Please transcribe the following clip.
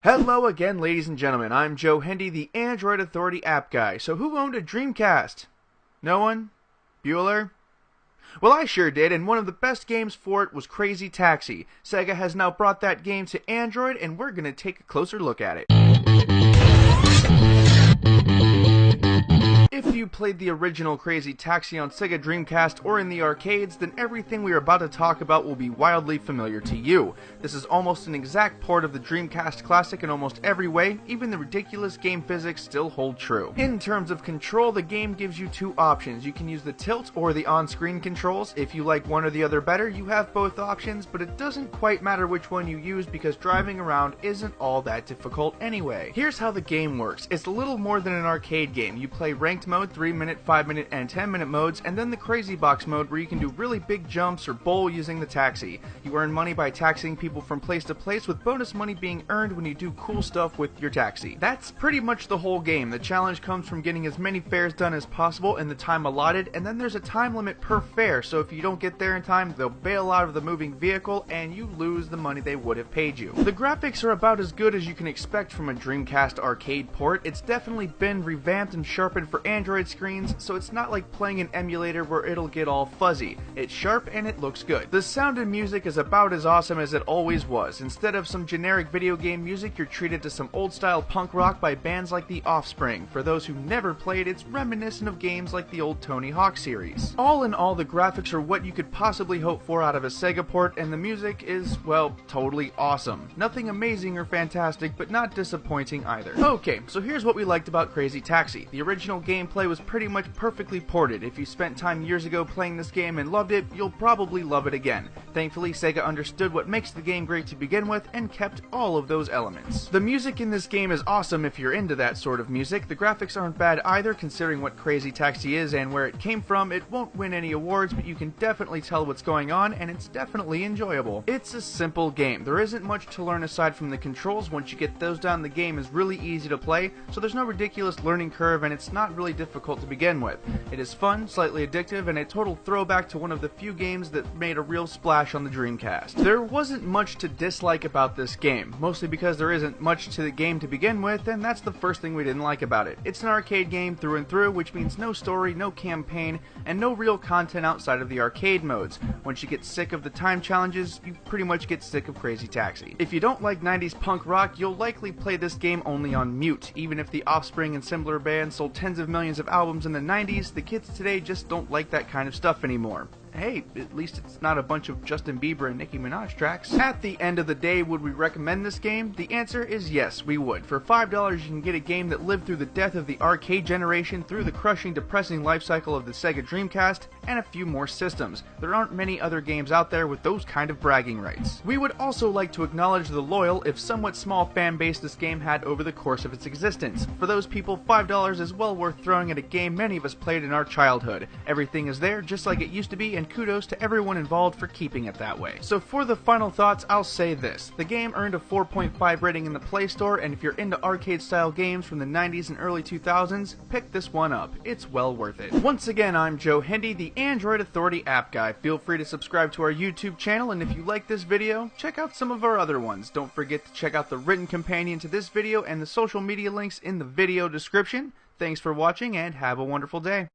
Hello again, ladies and gentlemen. I'm Joe Hendy, the Android Authority app guy. So who owned a Dreamcast? No one? Bueller? Well, I sure did, and one of the best games for it was Crazy Taxi. Sega has now brought that game to Android, and we're going to take a closer look at it. If you played the original Crazy Taxi on Sega Dreamcast or in the arcades, then everything we are about to talk about will be wildly familiar to you. This is almost an exact port of the Dreamcast classic in almost every way. Even the ridiculous game physics still hold true. In terms of control, the game gives you two options. You can use the tilt or the on-screen controls. If you like one or the other better, you have both options, but it doesn't quite matter which one you use because driving around isn't all that difficult anyway. Here's how the game works. It's a little more than an arcade game. You play ranked mode, 3-minute, 5-minute, and 10-minute modes, and then the Crazy Box mode where you can do really big jumps or bowl using the taxi. You earn money by taxiing people from place to place, with bonus money being earned when you do cool stuff with your taxi. That's pretty much the whole game. The challenge comes from getting as many fares done as possible in the time allotted, and then there's a time limit per fare, so if you don't get there in time, they'll bail out of the moving vehicle and you lose the money they would have paid you. The graphics are about as good as you can expect from a Dreamcast arcade port. It's definitely been revamped and sharpened for Android screens, so it's not like playing an emulator where it'll get all fuzzy. It's sharp and it looks good. The sound and music is about as awesome as it always was. Instead of some generic video game music, you're treated to some old style punk rock by bands like The Offspring. For those who never played, it's reminiscent of games like the old Tony Hawk series. All in all, the graphics are what you could possibly hope for out of a Sega port, and the music is, well, totally awesome. Nothing amazing or fantastic, but not disappointing either. Okay, so here's what we liked about Crazy Taxi. The original gameplay was pretty much perfectly ported. If you spent time years ago playing this game and loved it, you'll probably love it again. Thankfully, Sega understood what makes the game great to begin with and kept all of those elements. The music in this game is awesome if you're into that sort of music. The graphics aren't bad either, considering what Crazy Taxi is and where it came from. It won't win any awards, but you can definitely tell what's going on, and it's definitely enjoyable. It's a simple game. There isn't much to learn aside from the controls. Once you get those down, the game is really easy to play, so there's no ridiculous learning curve, and it's not really difficult to begin with. It is fun, slightly addictive, and a total throwback to one of the few games that made a real splash on the Dreamcast. There wasn't much to dislike about this game, mostly because there isn't much to the game to begin with, and that's the first thing we didn't like about it. It's an arcade game through and through, which means no story, no campaign, and no real content outside of the arcade modes. Once you get sick of the time challenges, you pretty much get sick of Crazy Taxi. If you don't like 90s punk rock, you'll likely play this game only on mute. Even if the Offspring and similar bands sold tens of millions of albums in the 90s, the kids today just don't like that kind of stuff anymore. Hey, at least it's not a bunch of Justin Bieber and Nicki Minaj tracks. At the end of the day, would we recommend this game? The answer is yes, we would. For $5, you can get a game that lived through the death of the arcade generation, through the crushing, depressing life cycle of the Sega Dreamcast, and a few more systems. There aren't many other games out there with those kind of bragging rights. We would also like to acknowledge the loyal, if somewhat small fan base this game had over the course of its existence. For those people, $5 is well worth throwing at a game many of us played in our childhood. Everything is there just like it used to be, and kudos to everyone involved for keeping it that way. So for the final thoughts, I'll say this. The game earned a 4.5 rating in the Play Store, and if you're into arcade-style games from the 90s and early 2000s, pick this one up. It's well worth it. Once again, I'm Joe Hendy, the Android Authority app guy. Feel free to subscribe to our YouTube channel, and if you like this video, check out some of our other ones. Don't forget to check out the written companion to this video and the social media links in the video description. Thanks for watching, and have a wonderful day.